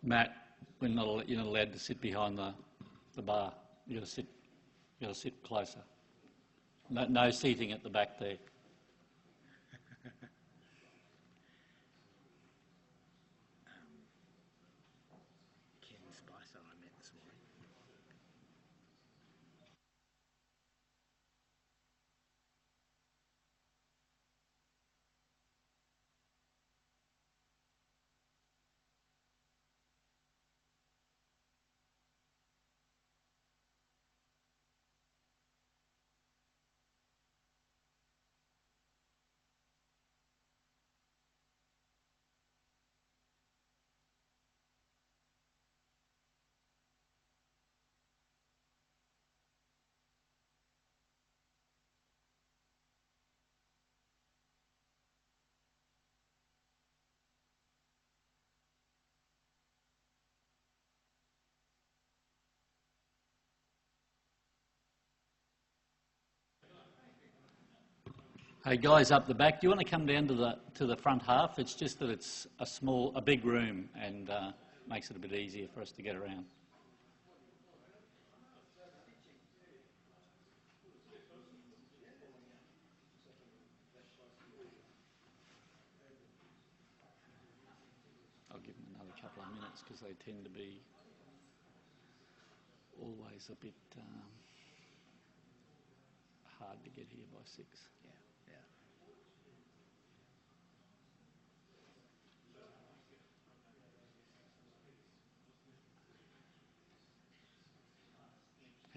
Matt, you're not allowed to sit behind the bar. You got to sit closer. No seating at the back there. Hey guys up the back, do you want to come down to the front half? It's just that it's a big room and makes it a bit easier for us to get around. I'll give them another couple of minutes because they tend to be always a bit hard to get here by 6. Yeah.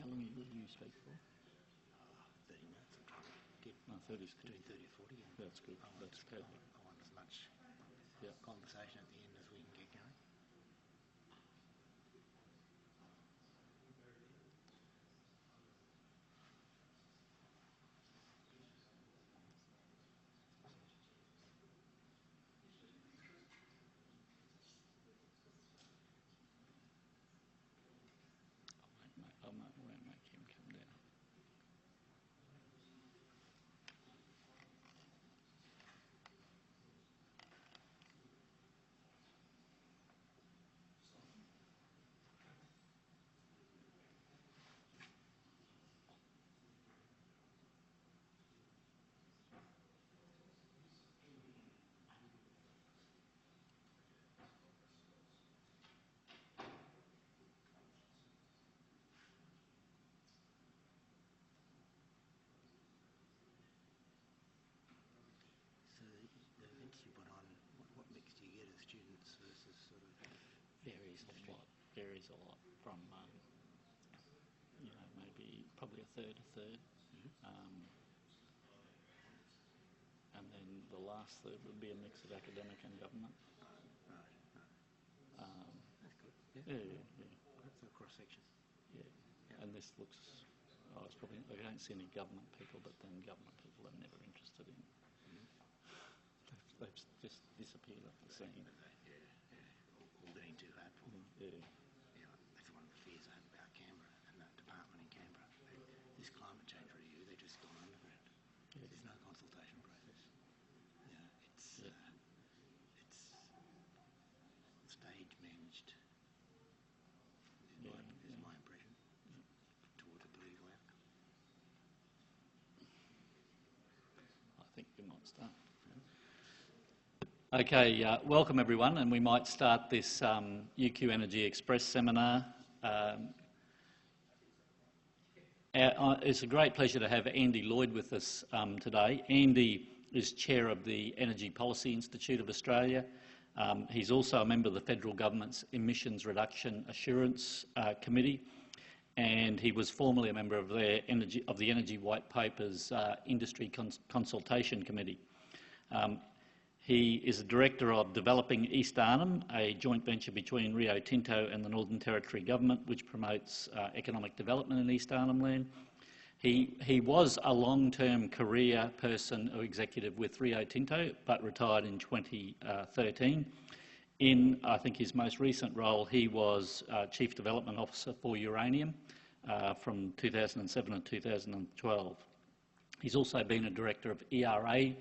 How long will you speak for? 30 minutes. I'm trying to get 30 is good. Between 30 and 40. And That's good. That's good. I want as much conversation at the end as we can get going. I won't make him come down. So the events you put on, what mix do you get of students versus sort of... Varies a lot from, maybe probably a third. And then the last third would be a mix of academic and government. Right. That's good. Yeah. That's a cross-section. Yeah. And this looks, it's probably, I don't see any government people, but then government people I'm never interested in. They've just disappeared off the scene. All getting too hard for them. Yeah. That's one of the fears I have about Canberra and that department in Canberra. This climate change review, they're just gone underground. Yeah. There's no consultation process. It's stage managed. Is my impression towards a political outcome. I think we might start. Okay, welcome everyone, and we might start this UQ Energy Express seminar. It's a great pleasure to have Andy Lloyd with us today. Andy is chair of the Energy Policy Institute of Australia. He's also a member of the federal government's Emissions Reduction Assurance Committee, and he was formerly a member of the Energy White Paper's Industry Consultation Committee. He is a director of Developing East Arnhem, a joint venture between Rio Tinto and the Northern Territory Government, which promotes economic development in East Arnhem Land. He was a long-term career person or executive with Rio Tinto, but retired in 2013. In, I think, his most recent role, he was Chief Development Officer for uranium from 2007 to 2012. He's also been a director of ERA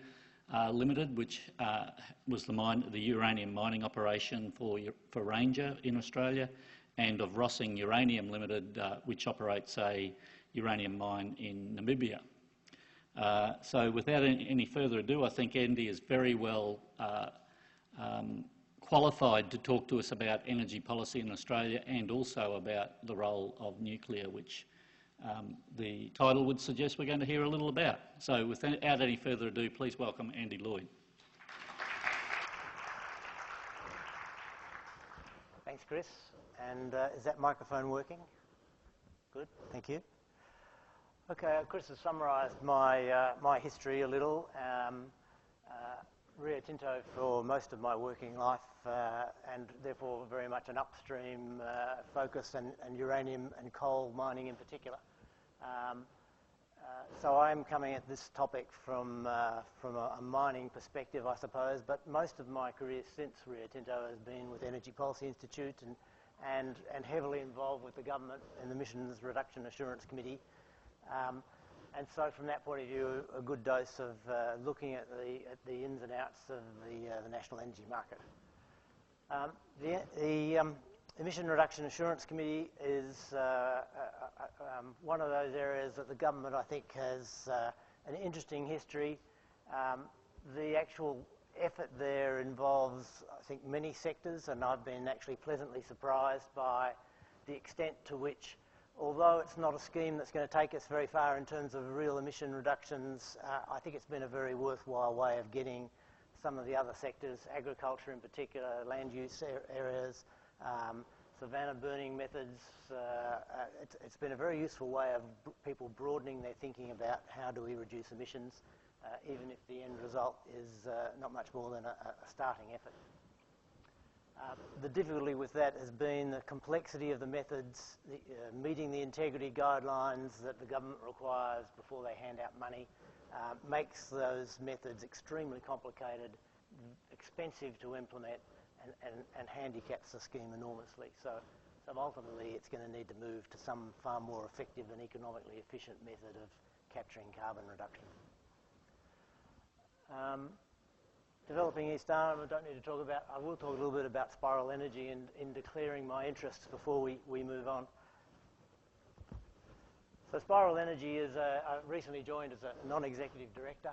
Limited, which was the uranium mining operation for Ranger in Australia, and of Rossing Uranium Limited, which operates a uranium mine in Namibia. So without any further ado, I think Andy is very well qualified to talk to us about energy policy in Australia and also about the role of nuclear, which the title would suggest we're going to hear a little about. So without any further ado, please welcome Andy Lloyd. Thanks, Chris. And is that microphone working? Good, thank you. Okay, Chris has summarised my history a little. Rio Tinto for most of my working life, and therefore very much an upstream focus, and uranium and coal mining in particular. So I'm coming at this topic from a mining perspective, I suppose, but most of my career since Rio Tinto has been with Energy Policy Institute and heavily involved with the government in the Emissions Reduction Assurance Committee. And so from that point of view, a good dose of looking at the ins and outs of the national energy market. The Emission Reduction Assurance Committee is one of those areas that the government, I think, has an interesting history. The actual effort there involves, I think, many sectors, and I've been actually pleasantly surprised by the extent to which, although it's not a scheme that's going to take us very far in terms of real emission reductions, I think it's been a very worthwhile way of getting some of the other sectors, agriculture in particular, land use areas, savanna burning methods. It's been a very useful way of people broadening their thinking about how do we reduce emissions, even if the end result is not much more than a starting effort. The difficulty with that has been the complexity of the methods, meeting the integrity guidelines that the government requires before they hand out money, makes those methods extremely complicated, expensive to implement, and handicaps the scheme enormously. So ultimately it's going to need to move to some far more effective and economically efficient method of capturing carbon reduction. Developing East Arnhem, I don't need to talk about. I will talk a little bit about spiral energy in declaring my interests before we move on. So spiral energy is I recently joined as a non-executive director.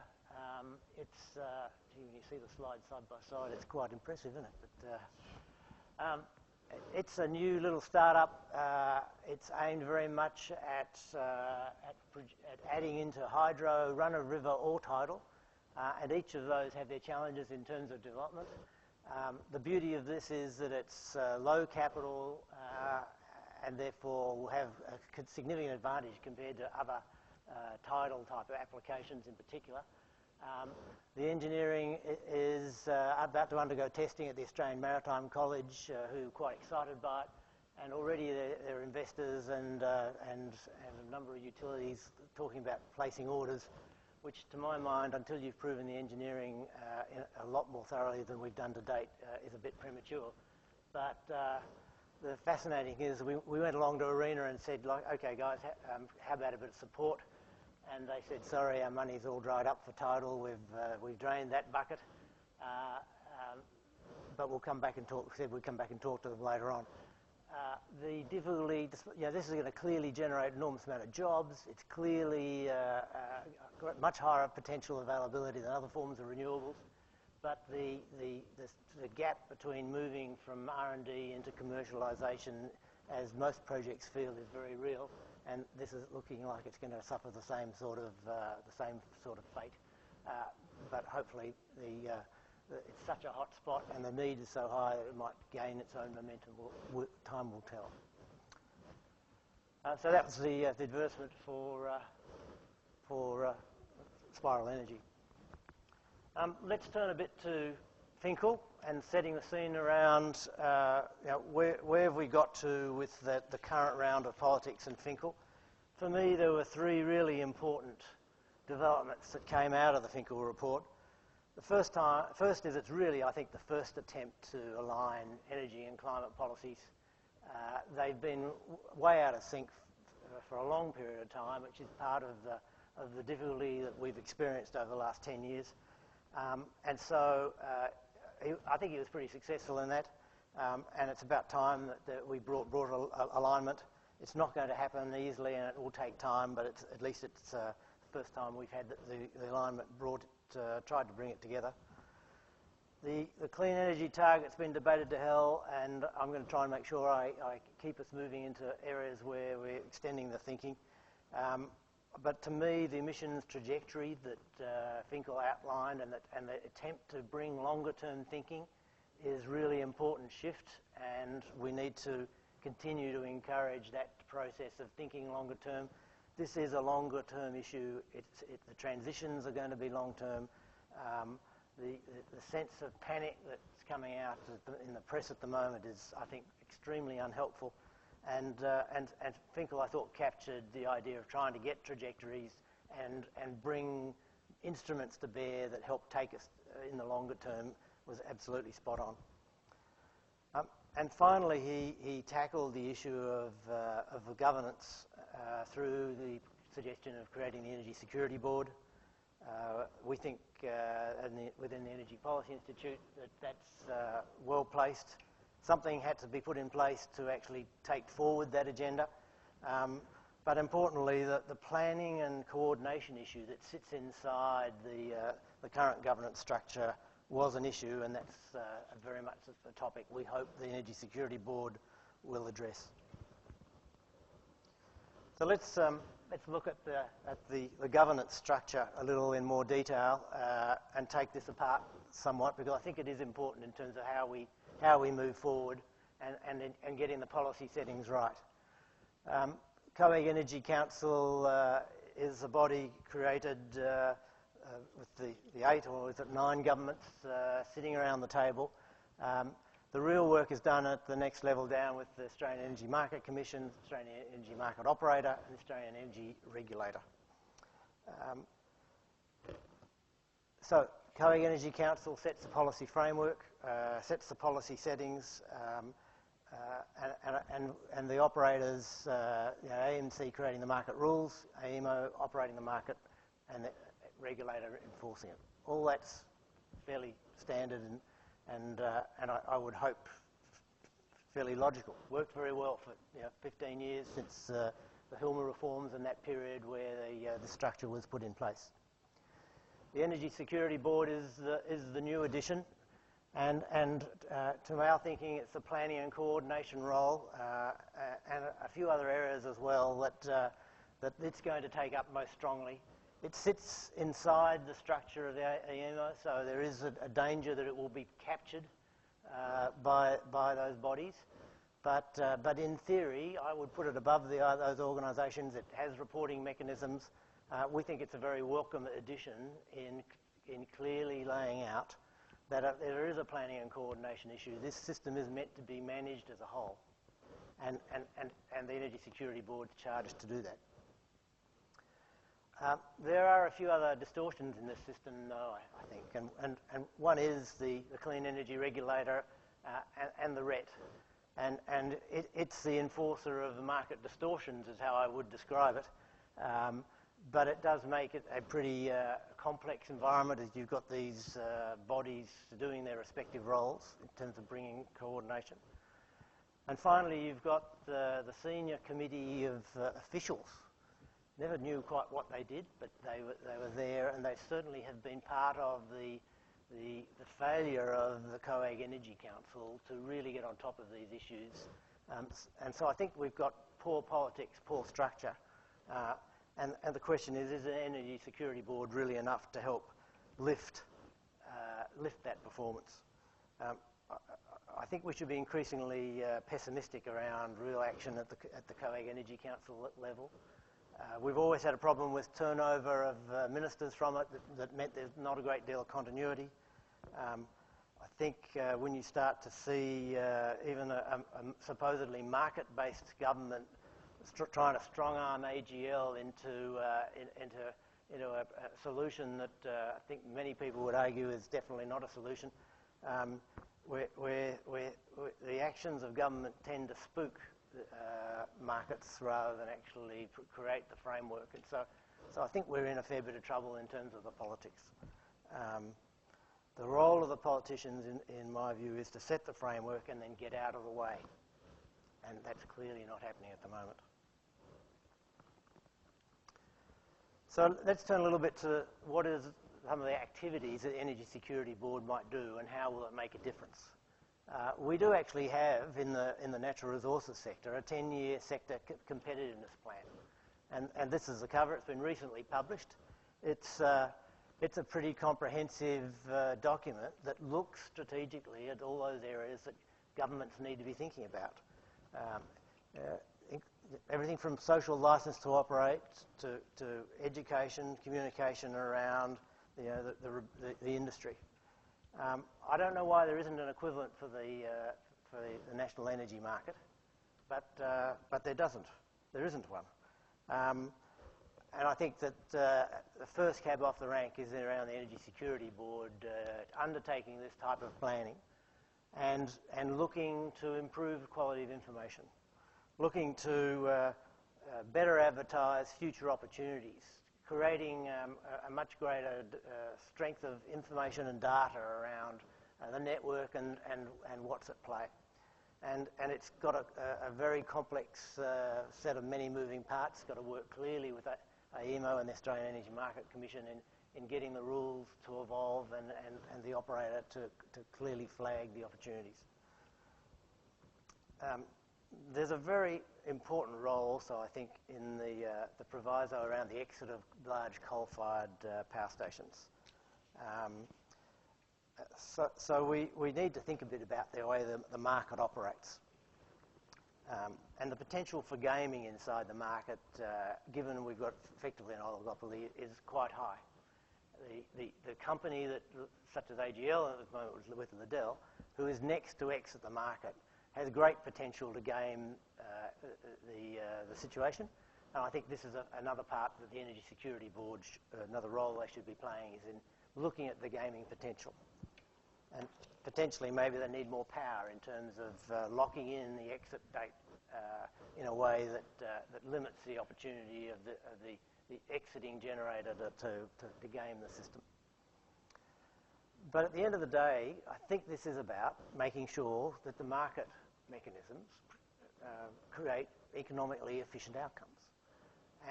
Gee, when you see the slides side by side, it's quite impressive, isn't it? But it's a new little startup. It's aimed very much at adding into hydro, run-of-river or tidal. And each of those have their challenges in terms of development. The beauty of this is that it's low capital and therefore will have a significant advantage compared to other tidal type of applications in particular. The engineering is about to undergo testing at the Australian Maritime College, who are quite excited by it. And already there are investors and a number of utilities talking about placing orders, which to my mind, until you've proven the engineering a lot more thoroughly than we've done to date, is a bit premature. But the fascinating thing is we went along to ARENA and said, like, okay guys, how about a bit of support? And they said, sorry, our money's all dried up for tidal, we've drained that bucket, but we'll come back and talk, said we'd come back and talk to them later on. The difficulty, this is going to clearly generate an enormous amount of jobs. It's clearly got much higher potential availability than other forms of renewables. But the gap between moving from R&D into commercialisation, as most projects feel, is very real. And this is looking like it's going to suffer the same sort of fate. But hopefully it's such a hot spot and the need is so high that it might gain its own momentum. Time will tell. So that was the advertisement for spiral energy. Let's turn a bit to Finkel and setting the scene around where have we got to with the current round of politics in Finkel. For me, there were three really important developments that came out of the Finkel report. The first is it's really, I think, the first attempt to align energy and climate policies. They've been way out of sync for a long period of time, which is part of the difficulty that we've experienced over the last 10 years. And so I think he was pretty successful in that. And it's about time that we brought alignment. It's not going to happen easily, and it will take time, but at least it's the first time we've had the alignment tried to bring it together. The clean energy target's been debated to hell, and I'm going to try and make sure I keep us moving into areas where we're extending the thinking. But to me, the emissions trajectory that Finkel outlined and the attempt to bring longer-term thinking is really important shift, and we need to continue to encourage that process of thinking longer term. This is a longer term issue. The transitions are going to be long term. The sense of panic that's coming out in the press at the moment is, I think, extremely unhelpful. And Finkel, I thought, captured the idea of trying to get trajectories and bring instruments to bear that help take us in the longer term was absolutely spot on. And finally, he tackled the issue of the governance through the suggestion of creating the Energy Security Board. We think within the Energy Policy Institute that's well placed. Something had to be put in place to actually take forward that agenda. But importantly, the planning and coordination issue that sits inside the current governance structure was an issue, and that's very much a topic we hope the Energy Security Board will address. So let's look at the governance structure a little in more detail and take this apart somewhat, because I think it is important in terms of how we move forward and getting the policy settings right. COAG Energy Council is a body created with the 8 or is it 9 governments sitting around the table. The real work is done at the next level down with the Australian Energy Market Commission, Australian Energy Market Operator and Australian Energy Regulator. So COAG Energy Council sets the policy framework, sets the policy settings, and the operators, AMC creating the market rules, AEMO operating the market, and the regulator enforcing it. All that's fairly standard and I would hope fairly logical. Worked very well for 15 years since the Hilmer reforms and that period where the structure was put in place. The Energy Security Board is the new addition, and to our thinking, it's a planning and coordination role, and a few other areas as well that it's going to take up most strongly. It sits inside the structure of the AEMO, so there is a danger that it will be captured by those bodies. But in theory, I would put it above those organisations. It has reporting mechanisms. We think it's a very welcome addition in clearly laying out that there is a planning and coordination issue. This system is meant to be managed as a whole, and the Energy Security Board's charged to do that. There are a few other distortions in this system, though, I think, and one is the Clean Energy Regulator and the RET, and it's the enforcer of the market distortions, is how I would describe it. But it does make it a pretty complex environment, as you've got these bodies doing their respective roles in terms of bringing coordination. And finally, you've got the senior committee of officials. Never knew quite what they did, but they were there, and they certainly have been part of the failure of the COAG Energy Council to really get on top of these issues. And so I think we've got poor politics, poor structure. And the question is the Energy Security Board really enough to help lift that performance? I think we should be increasingly pessimistic around real action at the COAG Energy Council level. We've always had a problem with turnover of ministers from it that meant there's not a great deal of continuity. I think when you start to see even a supposedly market-based government trying to strong-arm AGL into a solution that I think many people would argue is definitely not a solution, where the actions of government tend to spook markets rather than actually create the framework. And so I think we're in a fair bit of trouble in terms of the politics. The role of the politicians, in my view, is to set the framework and then get out of the way. And that's clearly not happening at the moment. So let's turn a little bit to what is some of the activities that the Energy Security Board might do and how will it make a difference. We do actually have, in the natural resources sector, a 10-year sector competitiveness plan. And this is the cover. It's been recently published. It's a pretty comprehensive document that looks strategically at all those areas that governments need to be thinking about. Everything from social license to operate to education, communication around the industry. I don't know why there isn't an equivalent for the national energy market, but there isn't one. And I think that the first cab off the rank is around the Energy Security Board undertaking this type of planning and looking to improve the quality of information, looking to better advertise future opportunities, creating a much greater strength of information and data around the network and what's at play. And it's got a very complex set of many moving parts. It's got to work clearly with AEMO and the Australian Energy Market Commission in getting the rules to evolve and the operator to clearly flag the opportunities. There's a very important role also, I think, in the proviso around the exit of large coal-fired power stations. So we need to think a bit about the way the market operates. And the potential for gaming inside the market, given we've got effectively an oligopoly, is quite high. The company that, such as AGL at the moment with Liddell, who is next to exit the market, has great potential to game the situation. And I think this is another part that the Energy Security Board, another role they should be playing, is in looking at the gaming potential. And potentially maybe they need more power in terms of locking in the exit date in a way that limits the opportunity of the exiting generator to game the system. But at the end of the day, I think this is about making sure that the market mechanisms create economically efficient outcomes.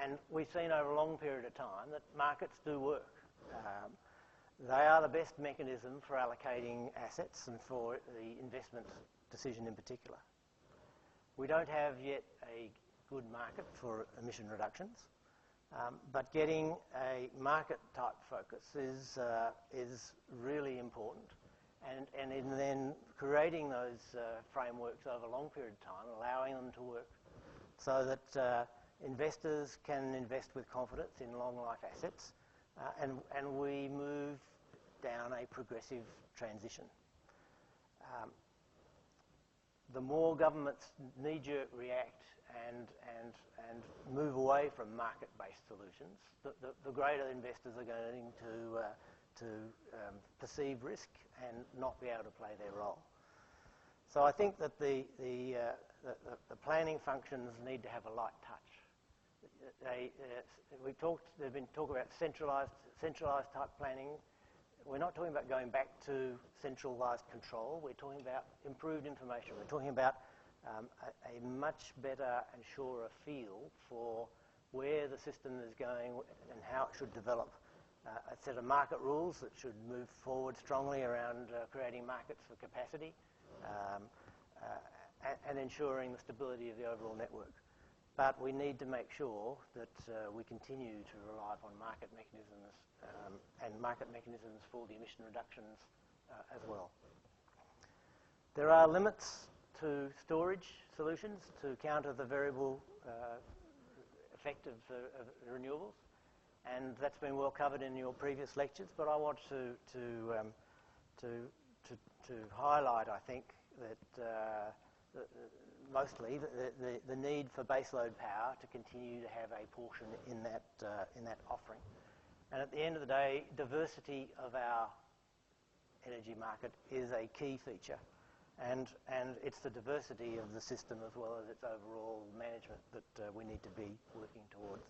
And we've seen over a long period of time that markets do work. They are the best mechanism for allocating assets and for the investment decision in particular. We don't have yet a good market for emission reductions, but getting a market-type focus is really important. And in then creating those frameworks over a long period of time, allowing them to work so that investors can invest with confidence in long-life assets, and we move down a progressive transition. The more governments knee-jerk react and move away from market-based solutions, the greater investors are going to perceive risk and not be able to play their role. So I think that the planning functions need to have a light touch. There's been talk about centralised type planning. We're not talking about going back to centralised control. We're talking about improved information. We're talking about a much better and surer feel for where the system is going and how it should develop. A set of market rules that should move forward strongly around creating markets for capacity and ensuring the stability of the overall network. But we need to make sure that we continue to rely upon market mechanisms and market mechanisms for the emission reductions as well. There are limits to storage solutions to counter the variable effect of renewables, and that's been well covered in your previous lectures. But I want to highlight, I think, that mostly the need for baseload power to continue to have a portion in that offering. And at the end of the day, diversity of our energy market is a key feature, and it's the diversity of the system as well as its overall management that we need to be working towards.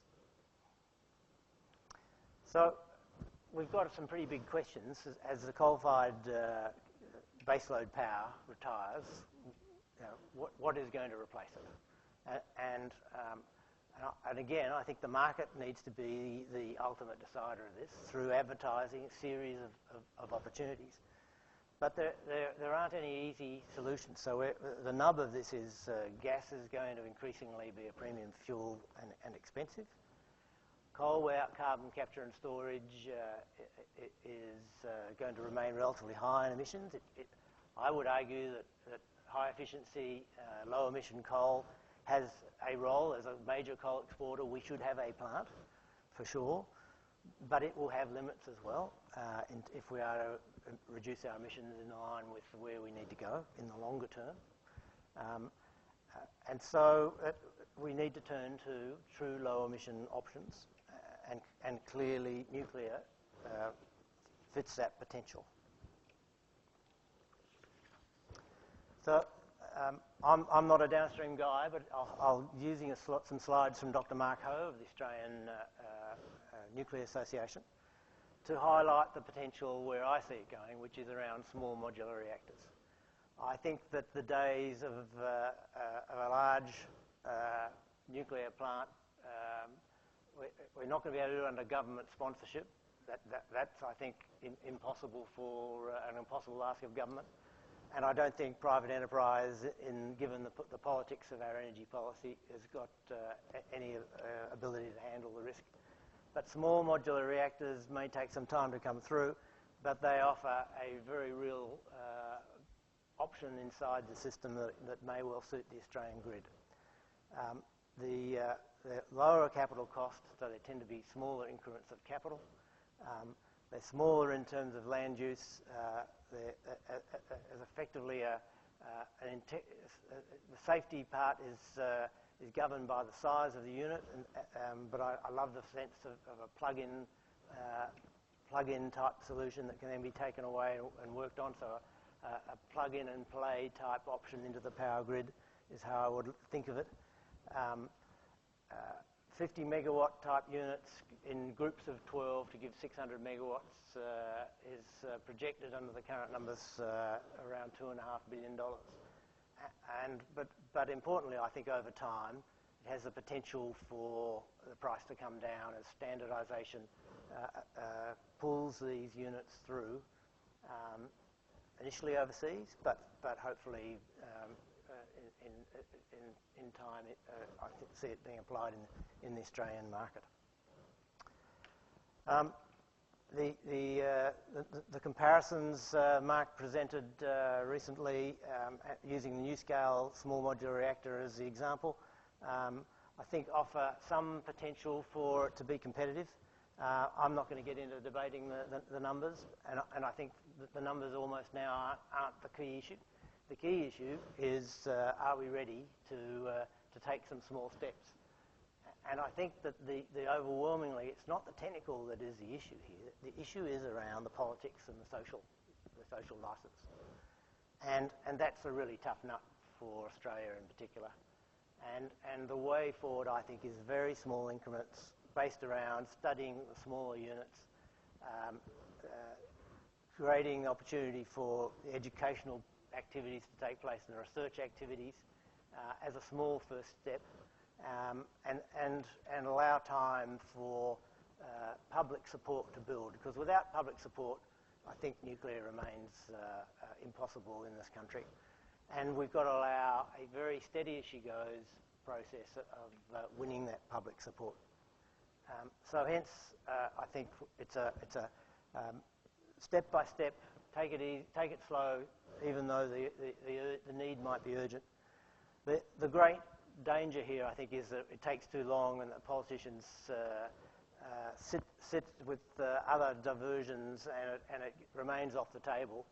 So we've got some pretty big questions as the coal-fired baseload power retires. What is going to replace it? And again, I think the market needs to be the ultimate decider of this through advertising a series of opportunities. But there aren't any easy solutions. So the nub of this is gas is going to increasingly be a premium fuel and expensive. Coal, without carbon capture and storage, is going to remain relatively high in emissions. I would argue that high efficiency, low emission coal has a role as a major coal exporter. We should have a plant, for sure, but it will have limits as well if we are to reduce our emissions in line with where we need to go in the longer term. And so we need to turn to true low emission options, and clearly nuclear fits that potential. So I'm not a downstream guy, but I'll using some slides from Dr. Mark Ho of the Australian Nuclear Association to highlight the potential where I see it going, which is around small modular reactors. I think that the days of a large nuclear plant, we're not going to be able to do it under government sponsorship. That's, I think, impossible for an impossible ask of government. And I don't think private enterprise, given the politics of our energy policy, has got any ability to handle the risk. But small modular reactors may take some time to come through, but they offer a very real option inside the system that may well suit the Australian grid. They're lower capital cost, so they tend to be smaller increments of capital. They're smaller in terms of land use. As effectively the safety part is governed by the size of the unit, but I love the sense of a plug-in type solution that can then be taken away and worked on. So a plug-in and play type option into the power grid is how I would think of it. 50 megawatt type units in groups of 12 to give 600 megawatts is projected under the current numbers around $2.5 billion. But importantly, I think over time it has the potential for the price to come down as standardisation pulls these units through, initially overseas, but hopefully in time, I see it being applied in the Australian market. The comparisons Mark presented recently using the NuScale small modular reactor as the example, I think offer some potential for it to be competitive. I'm not going to get into debating the numbers, and I think that the numbers almost now aren't the key issue. The key issue is, are we ready to take some small steps? And I think that the overwhelmingly, it's not the technical that is the issue here. The issue is around the politics and the social license. And that's a really tough nut for Australia in particular. And the way forward, I think, is very small increments based around studying the smaller units, creating opportunity for the educational activities to take place and the research activities as a small first step, and allow time for public support to build. Because without public support, I think nuclear remains impossible in this country. And we've got to allow a very steady as she goes process of winning that public support. So hence, I think it's a step by step, take it easy, take it slow, even though the need might be urgent. The great danger here, I think, is that it takes too long and that politicians sit with other diversions and it remains off the table.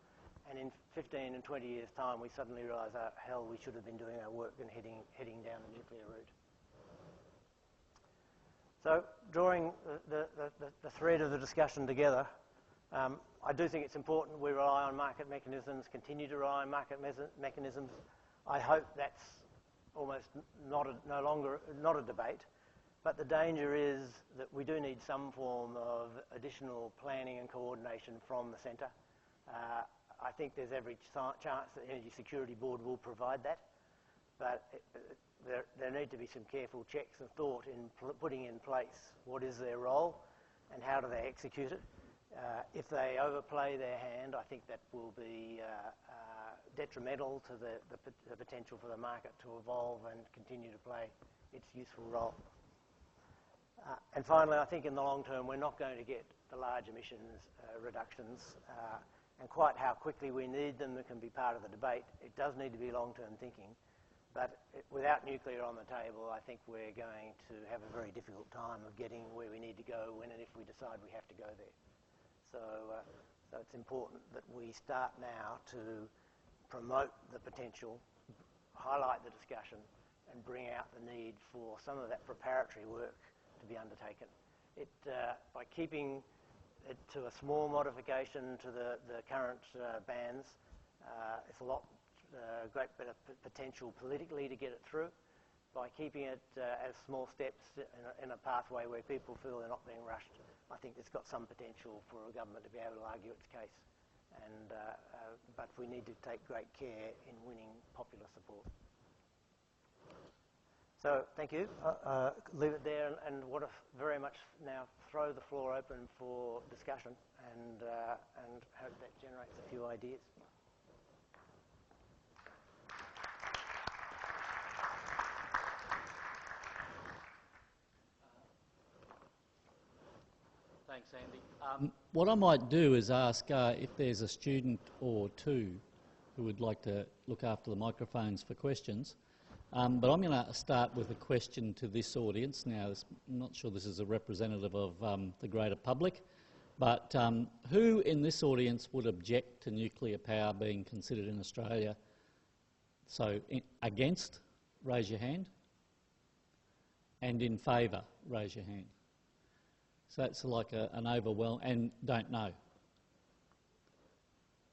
And in 15 and 20 years' time, we suddenly realise, oh, hell, we should have been doing our work and heading down the nuclear route. So, drawing the thread of the discussion together, I do think it's important we rely on market mechanisms, continue to rely on market mechanisms. I hope that's almost not a debate. but the danger is that we do need some form of additional planning and coordination from the centre. I think there's every chance that the Energy Security Board will provide that, but there need to be some careful checks and thought in putting in place what is their role and how do they execute it. If they overplay their hand, I think that will be detrimental to the potential for the market to evolve and continue to play its useful role. And finally, I think in the long term, we're not going to get the large emissions reductions, and quite how quickly we need them can be part of the debate. It does need to be long-term thinking, but without nuclear on the table, I think we're going to have a very difficult time of getting where we need to go when and if we decide we have to go there. So it's important that we start now to promote the potential, highlight the discussion, and bring out the need for some of that preparatory work to be undertaken. By keeping it to a small modification to the current bans, it's a lot great bit of potential politically to get it through. By keeping it as small steps in a pathway where people feel they're not being rushed, I think it's got some potential for a government to be able to argue its case. But we need to take great care in winning popular support. So thank you. Leave it there, and want to very much now throw the floor open for discussion, and hope that generates a few ideas. Thanks, Andy. What I might do is ask if there's a student or two who would like to look after the microphones for questions. But I'm going to start with a question to this audience. Now, I'm not sure this is a representative of the greater public, but who in this audience would object to nuclear power being considered in Australia? So, against, raise your hand. And in favour, raise your hand. So that's like an overwhelm, and don't know.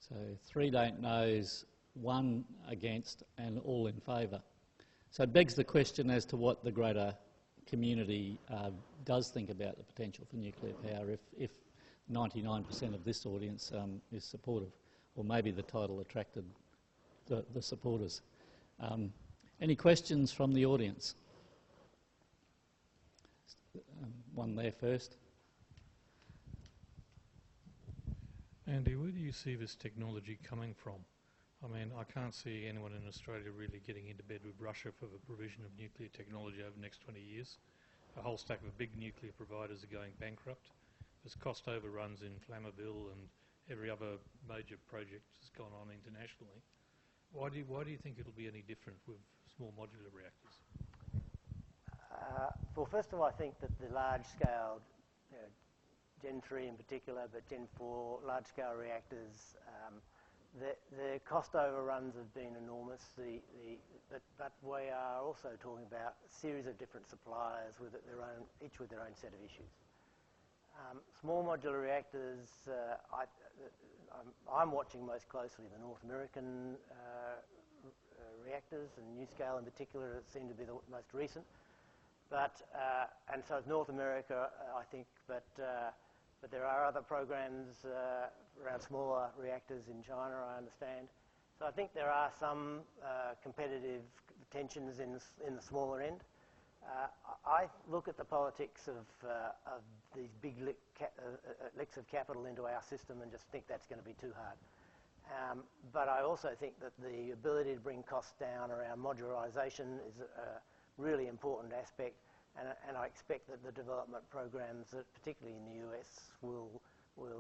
So 3 don't knows, 1 against, and all in favour. So it begs the question as to what the greater community does think about the potential for nuclear power if 99% of this audience is supportive, or maybe the title attracted the supporters. Any questions from the audience? One there first. Andy, where do you see this technology coming from? I mean, I can't see anyone in Australia really getting into bed with Russia for the provision of nuclear technology over the next 20 years. A whole stack of big nuclear providers are going bankrupt. There's cost overruns in Flammable and every other major project has gone on internationally. Why do you think it'll be any different with small modular reactors? Well, first of all, I think that the large-scale, Gen 3 in particular, but Gen 4 large-scale reactors, the cost overruns have been enormous. But we are also talking about a series of different suppliers with each with their own set of issues. Small modular reactors, I'm watching most closely the North American reactors, and NuScale in particular seem to be the most recent. But and so it's North America, I think, but there are other programs around smaller reactors in China, I understand. So I think there are some competitive tensions in the smaller end. I look at the politics of these big licks of capital into our system and just think that's going to be too hard. But I also think that the ability to bring costs down around modularisation is a really important aspect, and I expect that the development programs, particularly in the US, will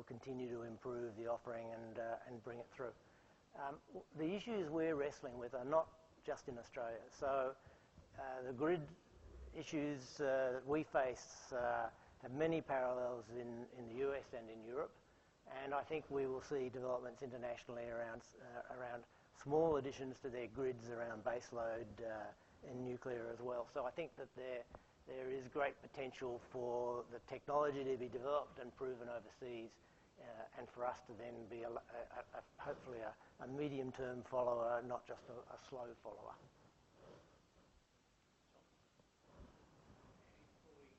continue to improve the offering and bring it through. The issues we're wrestling with are not just in Australia. So the grid issues that we face have many parallels in the US and in Europe, and I think we will see developments internationally around small additions to their grids around baseload in nuclear as well. So I think that there is great potential for the technology to be developed and proven overseas, and for us to then be hopefully a medium-term follower, not just a slow follower. Before we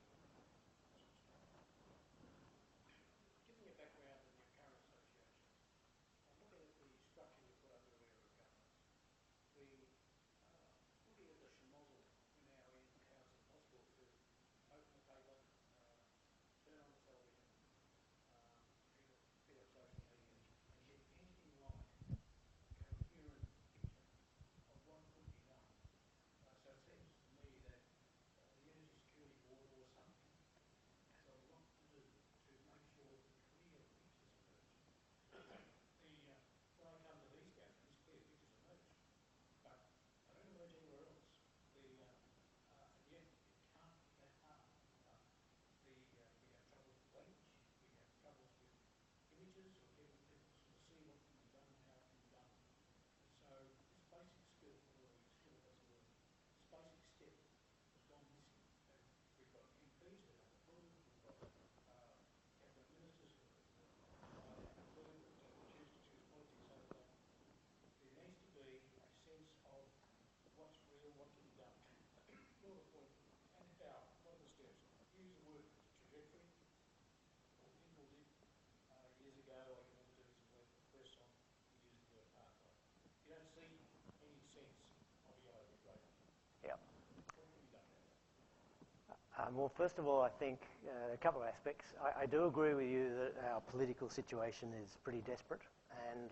Well, first of all, I think a couple of aspects. I do agree with you that our political situation is pretty desperate, and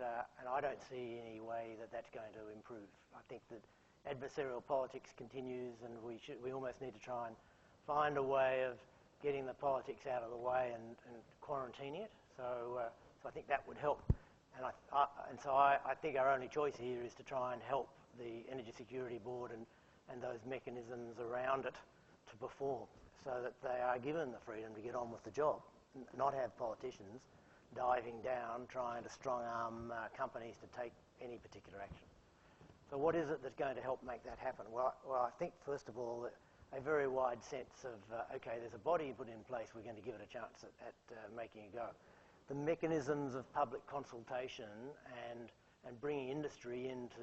I don't see any way that that's going to improve. I think that adversarial politics continues, and we almost need to try and find a way of getting the politics out of the way and quarantining it. So I think that would help. And so I think our only choice here is to try and help the Energy Security Board and those mechanisms around it to perform, so that they are given the freedom to get on with the job, not have politicians diving down trying to strong-arm companies to take any particular action. So what is it that's going to help make that happen? Well, I think, first of all, a very wide sense of, okay, there's a body put in place, we're going to give it a chance at making it go. The mechanisms of public consultation and bringing industry into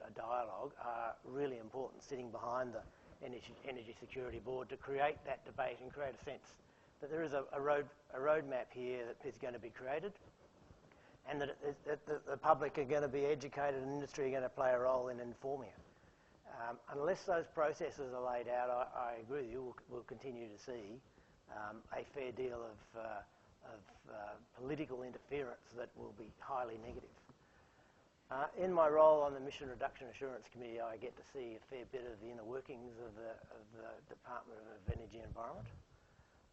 a dialogue are really important, sitting behind the Energy Security Board to create that debate and create a sense that there is a roadmap here that is going to be created, and that the public are going to be educated and industry are going to play a role in informing it. Unless those processes are laid out, I agree with you, we'll continue to see a fair deal of political interference that will be highly negative. In my role on the Mission Reduction Assurance Committee, I get to see a fair bit of the inner workings of the Department of Energy and Environment.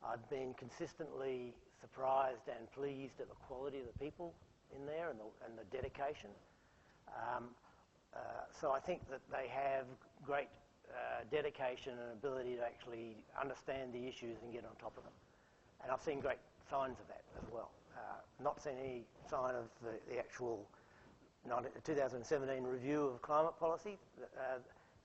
I've been consistently surprised and pleased at the quality of the people in there and the dedication. So I think that they have great dedication and ability to actually understand the issues and get on top of them. And I've seen great signs of that as well. Not seen any sign of the actual 2017 review of climate policy.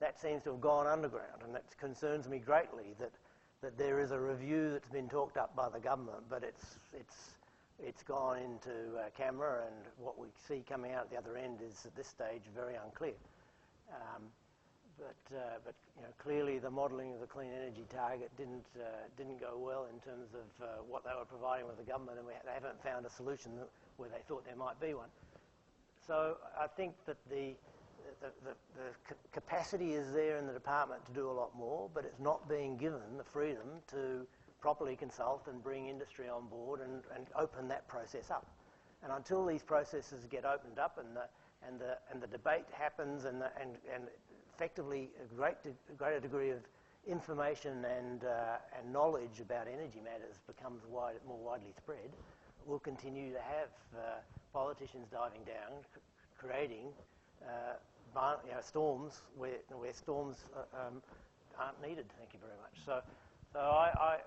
That seems to have gone underground, and that concerns me greatly that there is a review that's been talked up by the government, but it's gone into camera, and what we see coming out at the other end is at this stage very unclear. But you know, clearly the modelling of the clean energy target didn't go well in terms of what they were providing with the government, and they haven't found a solution where they thought there might be one. So I think that the capacity is there in the department to do a lot more, but it's not being given the freedom to properly consult and bring industry on board and open that process up. And until these processes get opened up and the debate happens and effectively a greater degree of information and knowledge about energy matters becomes more widely spread, we'll continue to have politicians diving down, creating storms where storms aren't needed. Thank you very much. So I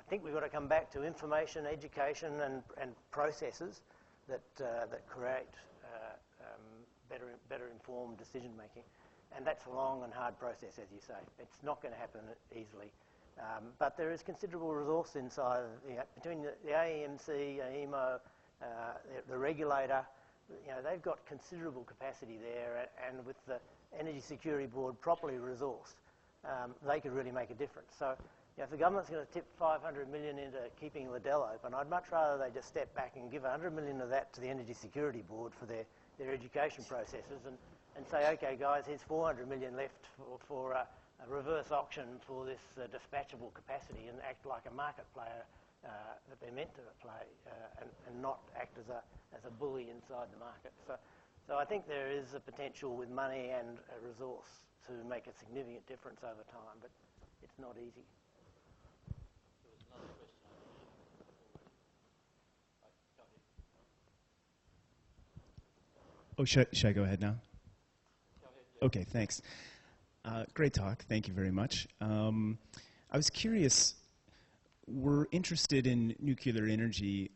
think we've got to come back to information, education, and processes that create better informed decision making. And that's a long and hard process, as you say. It's not going to happen easily. But there is considerable resource inside, between the AEMC, AEMO, the regulator. They've got considerable capacity there, and with the Energy Security Board properly resourced, they could really make a difference. So if the government's going to tip 500 million into keeping Liddell open, I'd much rather they just step back and give 100 million of that to the Energy Security Board for their education processes and say, okay guys, here's 400 million left for a reverse auction for this dispatchable capacity, and act like a market player that they're meant to play, and not act as a bully inside the market. So I think there is a potential with money and a resource to make a significant difference over time, but it's not easy. There was another question. Oh, should I go ahead now? Go ahead, yeah. Okay, thanks. Great talk. Thank you very much. I was curious, we're interested in nuclear energy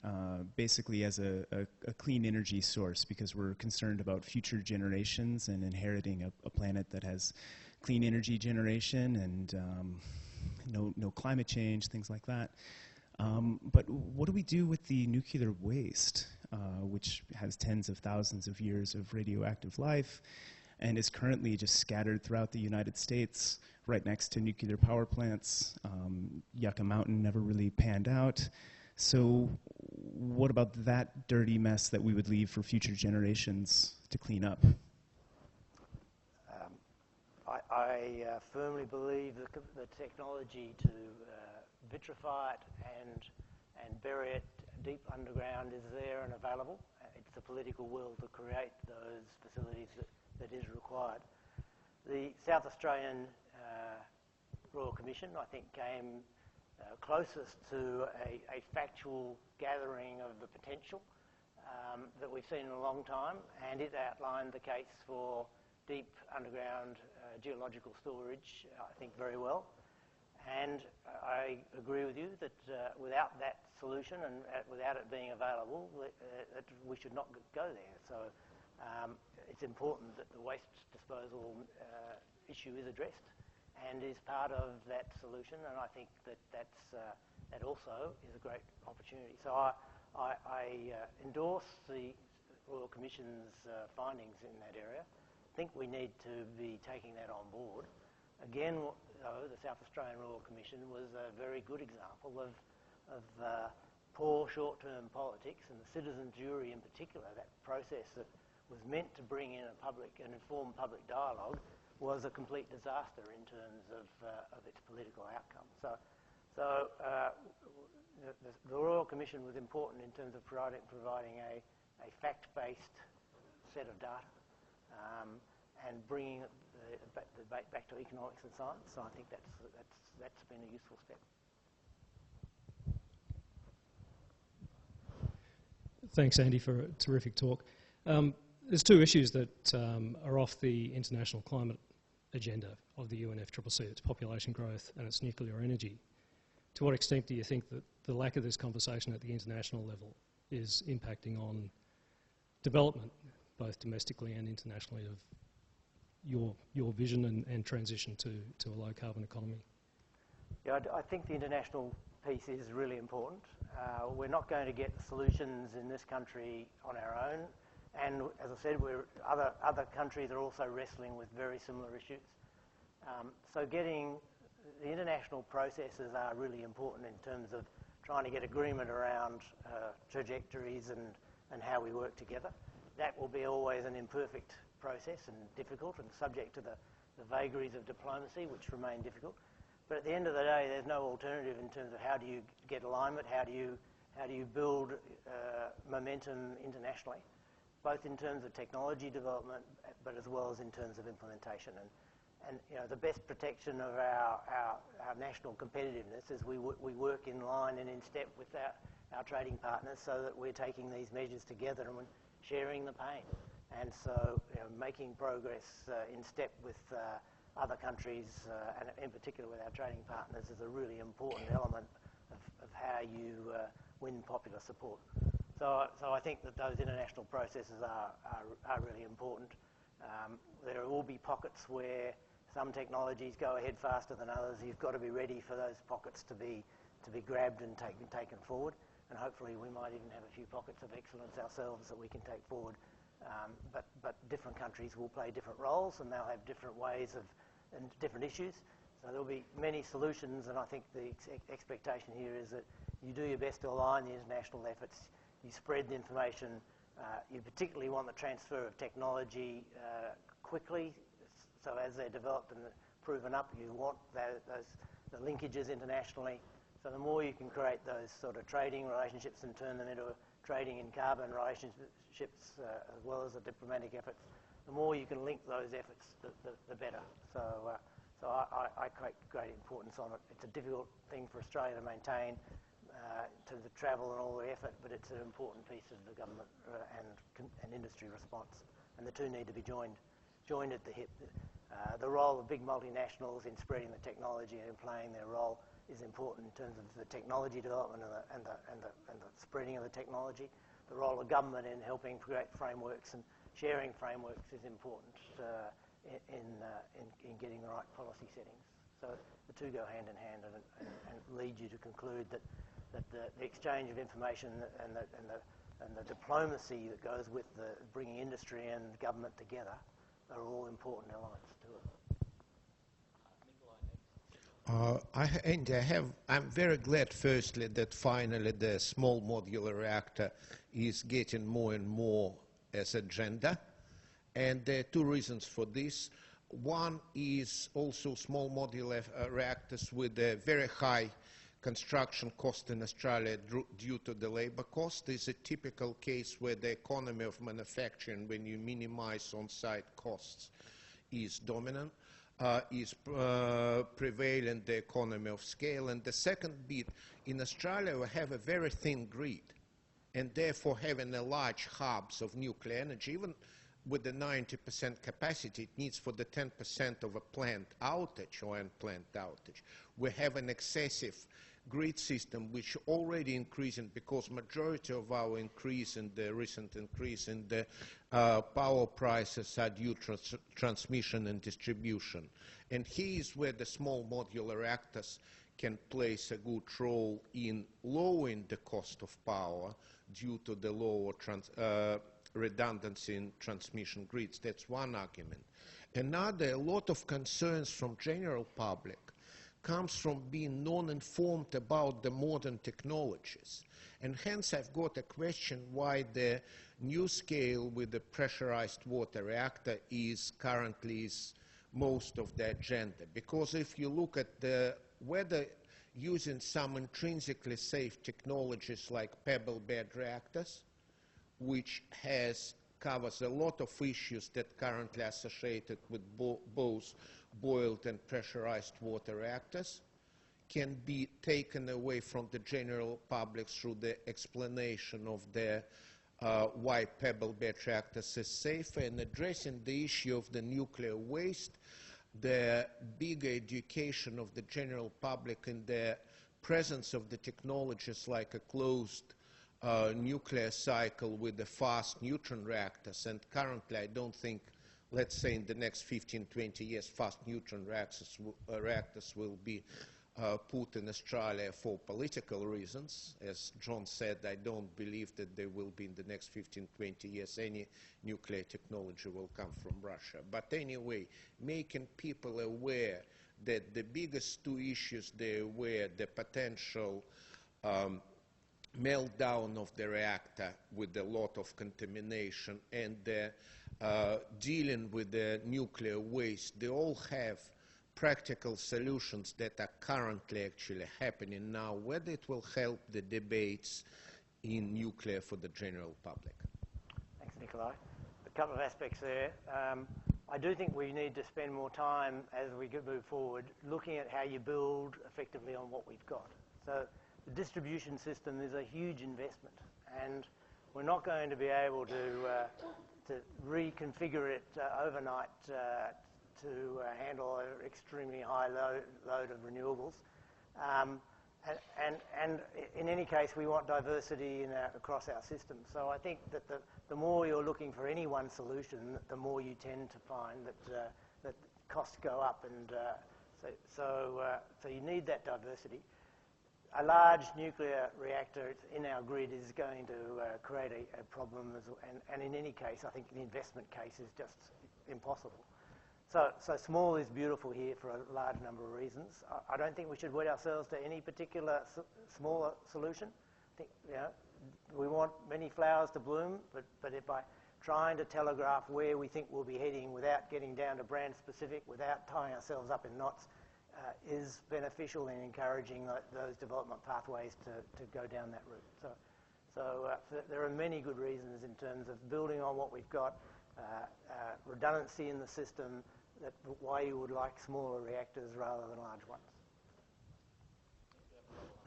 basically as a clean energy source because we're concerned about future generations and inheriting a planet that has clean energy generation and no climate change, things like that. But what do we do with the nuclear waste, which has tens of thousands of years of radioactive life and is currently just scattered throughout the United States right next to nuclear power plants? Yucca Mountain never really panned out. So what about that dirty mess that we would leave for future generations to clean up? I firmly believe the technology to vitrify it and bury it deep underground is there and available. It's the political will to create those facilities that is required. The South Australian Royal Commission, I think, came closest to a factual gathering of the potential that we've seen in a long time, and it outlined the case for deep underground geological storage, I think, very well. And I agree with you that without that solution and without it being available, that we should not go there. So it's important that the waste disposal issue is addressed and is part of that solution, and I think that also is a great opportunity. So I endorse the Royal Commission's findings in that area. I think we need to be taking that on board. Again, though, the South Australian Royal Commission was a very good example of poor short-term politics, and the citizen jury in particular, that process that was meant to bring in an informed public dialogue, was a complete disaster in terms of its political outcome. So the Royal Commission was important in terms of providing a fact-based set of data and bringing the debate back to economics and science. So I think that's been a useful step. Thanks, Andy, for a terrific talk. There's two issues that are off the international climate agenda of the UNFCCC. It's population growth and it's nuclear energy. To what extent do you think that the lack of this conversation at the international level is impacting on development, both domestically and internationally, of your vision and transition to a low-carbon economy? Yeah, I think the international piece is really important. We're not going to get solutions in this country on our own. And as I said, other countries are also wrestling with very similar issues. So getting the international processes are really important in terms of trying to get agreement around trajectories and how we work together. That will be always an imperfect process and difficult and subject to the vagaries of diplomacy, which remain difficult. But at the end of the day, there's no alternative in terms of how do you get alignment, how do you build momentum internationally, both in terms of technology development, but as well as in terms of implementation. And you know, the best protection of our national competitiveness is we work in line and in step with our trading partners, so that we're taking these measures together and sharing the pain. And so, you know, making progress in step with other countries, and in particular with our trading partners, is a really important element of how you win popular support. So I think that those international processes are really important. There will be pockets where some technologies go ahead faster than others. You've got to be ready for those pockets to be grabbed and taken forward. And hopefully we might even have a few pockets of excellence ourselves that we can take forward. But different countries will play different roles, and they'll have different ways and different issues. So there'll be many solutions, and I think the expectation here is that you do your best to align the international efforts. You spread the information. You particularly want the transfer of technology quickly. So as they're developed and proven up, you want the linkages internationally. So the more you can create those sort of trading relationships and turn them into trading in carbon relationships, as well as the diplomatic efforts, the more you can link those efforts, the better. So I create great importance on it. It's a difficult thing for Australia to maintain in terms of travel and all the effort, but it's an important piece of the government and industry response. And the two need to be joined at the hip. The role of big multinationals in spreading the technology and playing their role is important in terms of the technology development and the spreading of the technology. The role of government in helping create frameworks and sharing frameworks is important in getting the right policy settings. So the two go hand in hand and lead you to conclude that the exchange of information and the diplomacy that goes with bringing industry and government together are all important elements to it. I'm very glad, firstly, that finally the small modular reactor is getting more and more as agenda. And there are two reasons for this. One is also small modular reactors with a very high construction cost in Australia due to the labor cost is a typical case where the economy of manufacturing, when you minimize on-site costs, is dominant, is prevalent, the economy of scale. And the second bit, in Australia we have a very thin grid, and therefore having a large hubs of nuclear energy, even with the 90% capacity it needs for the 10% of a plant outage or unplanned outage. We have an excessive grid system which already increasing because majority of our increase in the recent increase in the power prices are due to transmission and distribution. And here is where the small modular reactors can play a good role in lowering the cost of power due to the lower redundancy in transmission grids. That's one argument. Another, a lot of concerns from general public comes from being non-informed about the modern technologies. And hence I've got a question why the new scale with the pressurized water reactor is currently most of the agenda. Because if you look at whether using some intrinsically safe technologies like pebble bed reactors, which covers a lot of issues that currently are associated with both boiled and pressurized water reactors, can be taken away from the general public through the explanation of why pebble bed reactors is safer, and addressing the issue of the nuclear waste, the bigger education of the general public in the presence of the technologies like a closed nuclear cycle with the fast neutron reactors. And currently I don't think, let's say in the next 15-20 years, fast neutron reactors will be put in Australia for political reasons. As John said, I don't believe that there will be in the next 15-20 years any nuclear technology will come from Russia. But anyway, making people aware that the biggest two issues there were the potential meltdown of the reactor with a lot of contamination and dealing with the nuclear waste. They all have practical solutions that are currently actually happening now, whether it will help the debates in nuclear for the general public. Thanks, Nikolai. A couple of aspects there. I do think we need to spend more time as we move forward looking at how you build effectively on what we've got. So the distribution system is a huge investment, and we're not going to be able to reconfigure it overnight to handle an extremely high load of renewables. And in any case, we want diversity across our system. So I think that the more you're looking for any one solution, the more you tend to find that costs go up, and so you need that diversity. A large nuclear reactor in our grid is going to create a problem, and in any case, I think the investment case is just impossible. So small is beautiful here for a large number of reasons. I don't think we should wed ourselves to any particular smaller solution. I think, we want many flowers to bloom, but by trying to telegraph where we think we'll be heading without getting down to brand specific, without tying ourselves up in knots, is beneficial in encouraging those development pathways to go down that route. So there are many good reasons in terms of building on what we've got, redundancy in the system, why you would like smaller reactors rather than large ones.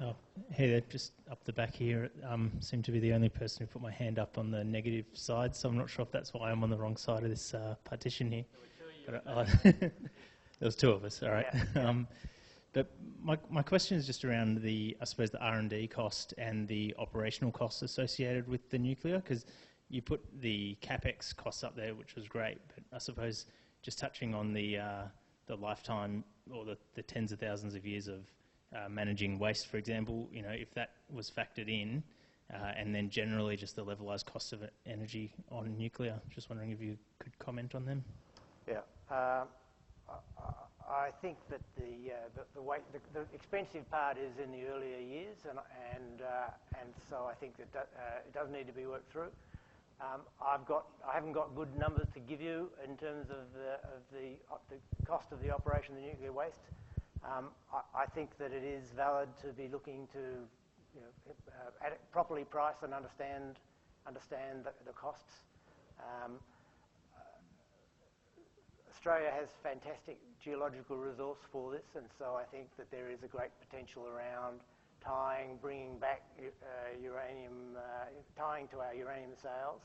Oh, hey there, just up the back here. Seem to be the only person who put my hand up on the negative side, so I'm not sure if that's why I'm on the wrong side of this partition here. But, there was two of us, all right. Yeah. But my question is just around I suppose the R&D cost and the operational costs associated with the nuclear, because you put the CapEx costs up there, which was great, but I suppose just touching on the lifetime or the tens of thousands of years of managing waste, for example, if that was factored in, and then generally just the levelised cost of energy on nuclear. Just wondering if you could comment on them. Yeah. I think that the expensive part is in the earlier years, and so I think that it does need to be worked through. I haven't got good numbers to give you in terms of the cost of the operation of the nuclear waste I think that it is valid to be looking to properly price and understand the costs. Australia has fantastic geological resource for this, and so I think that there is a great potential around bringing back uranium, tying to our uranium sales,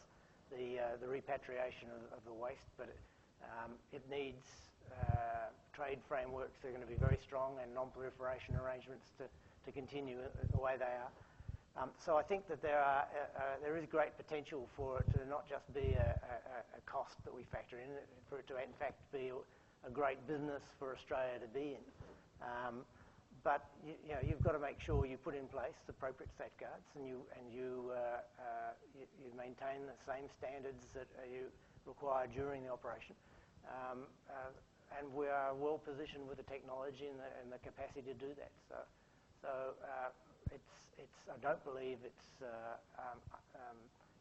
the repatriation of the waste, but it needs trade frameworks that are going to be very strong and non-proliferation arrangements to continue the way they are. So I think that there is great potential for it to not just be a cost that we factor in, for it to in fact be a great business for Australia to be in. But you've got to make sure you put in place the appropriate safeguards, and you maintain the same standards that you require during the operation. And we are well positioned with the technology and the capacity to do that. So I don't believe it's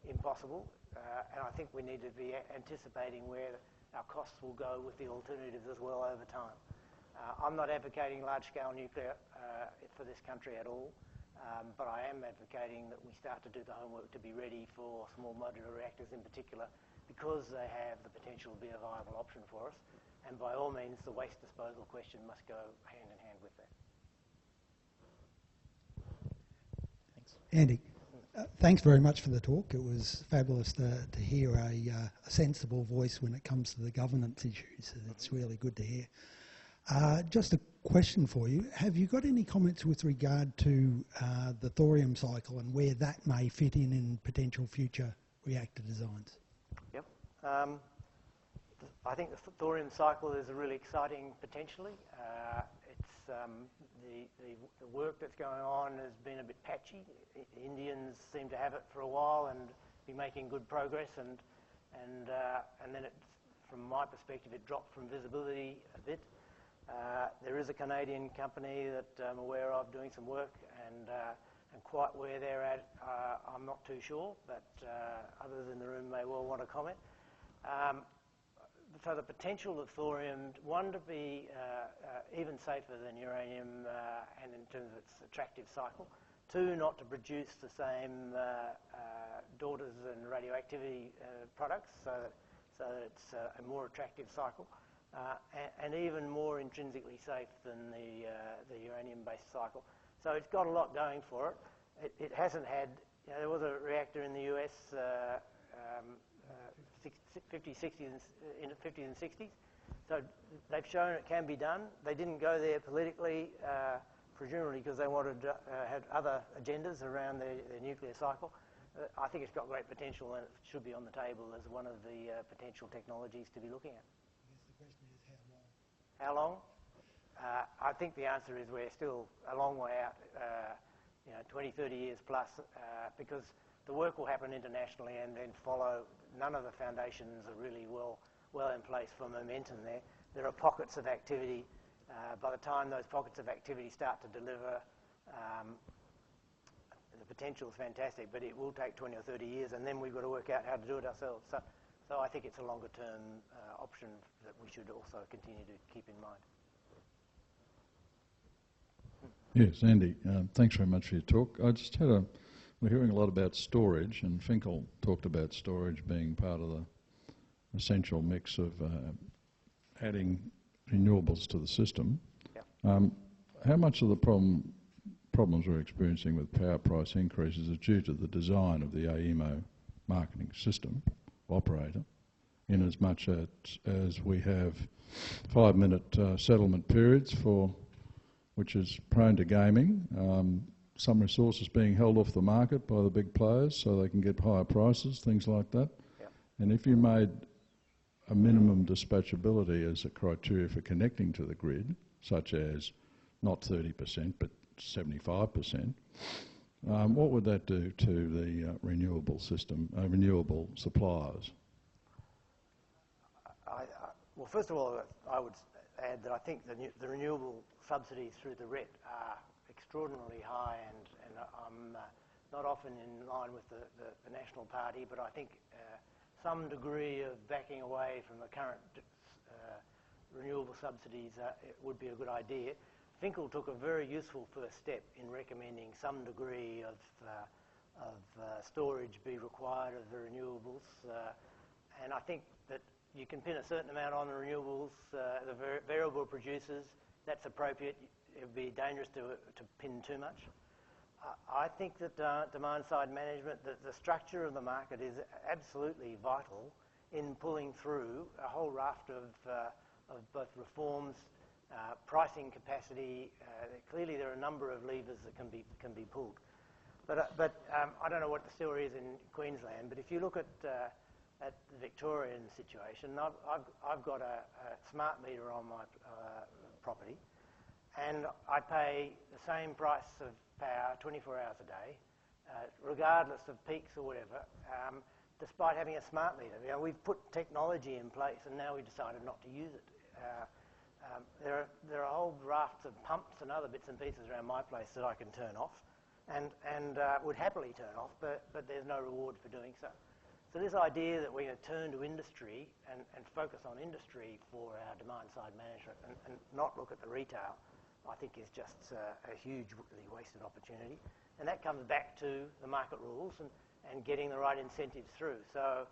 impossible, and I think we need to be anticipating where our costs will go with the alternatives as well over time. I'm not advocating large-scale nuclear for this country at all, but I am advocating that we start to do the homework to be ready for small modular reactors in particular, because they have the potential to be a viable option for us. And by all means, the waste disposal question must go hand in hand with that. Andy, thanks very much for the talk. It was fabulous to hear a sensible voice when it comes to the governance issues. It's really good to hear. Just a question for you. Have you got any comments with regard to the thorium cycle and where that may fit in potential future reactor designs? Yep. I think the thorium cycle is really exciting potentially. The work that's going on has been a bit patchy. The Indians seem to have it for a while and be making good progress, and then from my perspective, it dropped from visibility a bit. There is a Canadian company that I'm aware of doing some work, and quite where they're at, I'm not too sure, but others in the room may well want to comment. So the potential of thorium, one, to be even safer than uranium and in terms of its attractive cycle. Two, not to produce the same daughters and radioactivity products, so that it's a more attractive cycle. And even more intrinsically safe than the uranium-based cycle. So it's got a lot going for it. It hasn't had, there was a reactor in the US 50s and 60s. So they've shown it can be done. They didn't go there politically, presumably because they had other agendas around their nuclear cycle. I think it's got great potential, and it should be on the table as one of the potential technologies to be looking at. I guess the question is how long? How long? I think the answer is we're still a long way out, 20, 30 years plus, because the work will happen internationally and then follow. None of the foundations are really well in place for momentum there. There are pockets of activity. By the time those pockets of activity start to deliver, the potential is fantastic, but it will take 20 or 30 years, and then we've got to work out how to do it ourselves. So I think it's a longer-term option that we should also continue to keep in mind. Yes, Andy, thanks very much for your talk. We're hearing a lot about storage, and Finkel talked about storage being part of the essential mix of adding renewables to the system. Yep. How much of the problems we're experiencing with power price increases are due to the design of the AEMO marketing system operator, in as much as we have 5-minute settlement periods which is prone to gaming, some resources being held off the market by the big players so they can get higher prices, things like that. Yep. And if you made a minimum dispatchability as a criteria for connecting to the grid, such as not 30% but 75%, what would that do to the renewable system, renewable suppliers? Well, first of all, I would add that I think the renewable subsidies through the RET are extraordinarily high, and I'm not often in line with the National Party, but I think some degree of backing away from the current renewable subsidies it would be a good idea. Finkel took a very useful first step in recommending some degree of storage be required of the renewables, and I think that you can pin a certain amount on the renewables, the variable producers. That's appropriate. It would be dangerous to pin too much. I think that demand-side management, the structure of the market is absolutely vital in pulling through a whole raft of both reforms, pricing capacity. Clearly, there are a number of levers that can be pulled. But I don't know what the story is in Queensland, but if you look at the Victorian situation, I've got a smart meter on my property, and I pay the same price of power 24 hours a day, regardless of peaks or whatever, despite having a smart meter. You know, we've put technology in place, and now we decided not to use it. There are whole rafts of pumps and other bits and pieces around my place that I can turn off, and would happily turn off, but there's no reward for doing so. So this idea that we're going to turn to industry and focus on industry for our demand-side management and not look at the retail, I think is just a hugely wasted opportunity. And that comes back to the market rules and getting the right incentives through. So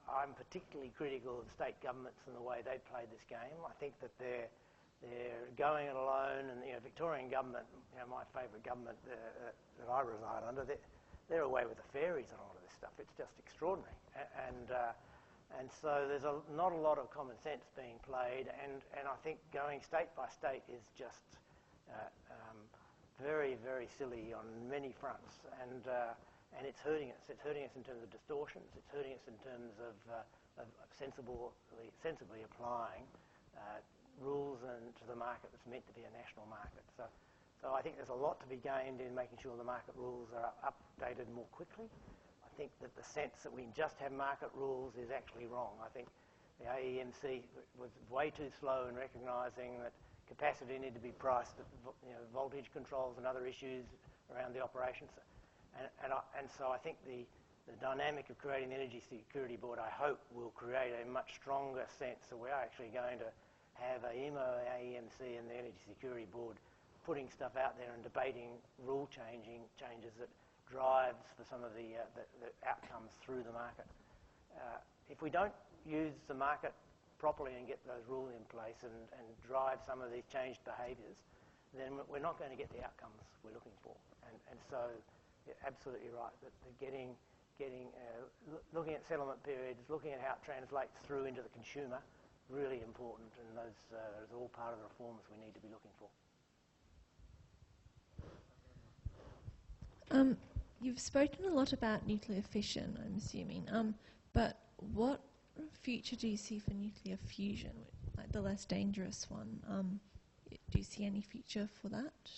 I'm particularly critical of state governments and the way they've played this game. I think that they're going it alone, and Victorian government, my favourite government that I reside under, they're away with the fairies on a lot of this stuff. It's just extraordinary, and so there's not a lot of common sense being played, and I think going state by state is just very, very silly on many fronts, and it's hurting us. It's hurting us in terms of distortions. It's hurting us in terms of sensibly applying rules to the market that's meant to be a national market. So I think there's a lot to be gained in making sure the market rules are updated more quickly. I think that the sense that we just have market rules is actually wrong. I think the AEMC was way too slow in recognising that capacity needed to be priced at voltage controls and other issues around the operations. And so I think the dynamic of creating the Energy Security Board, I hope, will create a much stronger sense that we are actually going to have AEMO, AEMC and the Energy Security Board putting stuff out there and debating rule changes that drives for some of the outcomes through the market. If we don't use the market properly and get those rules in place and drive some of these changed behaviours, then we're not going to get the outcomes we're looking for. And so you're absolutely right that looking at settlement periods, looking at how it translates through into the consumer, really important, and those are all part of the reforms we need to be looking for. You've spoken a lot about nuclear fission, I'm assuming, but what future do you see for nuclear fusion, like the less dangerous one? Do you see any future for that?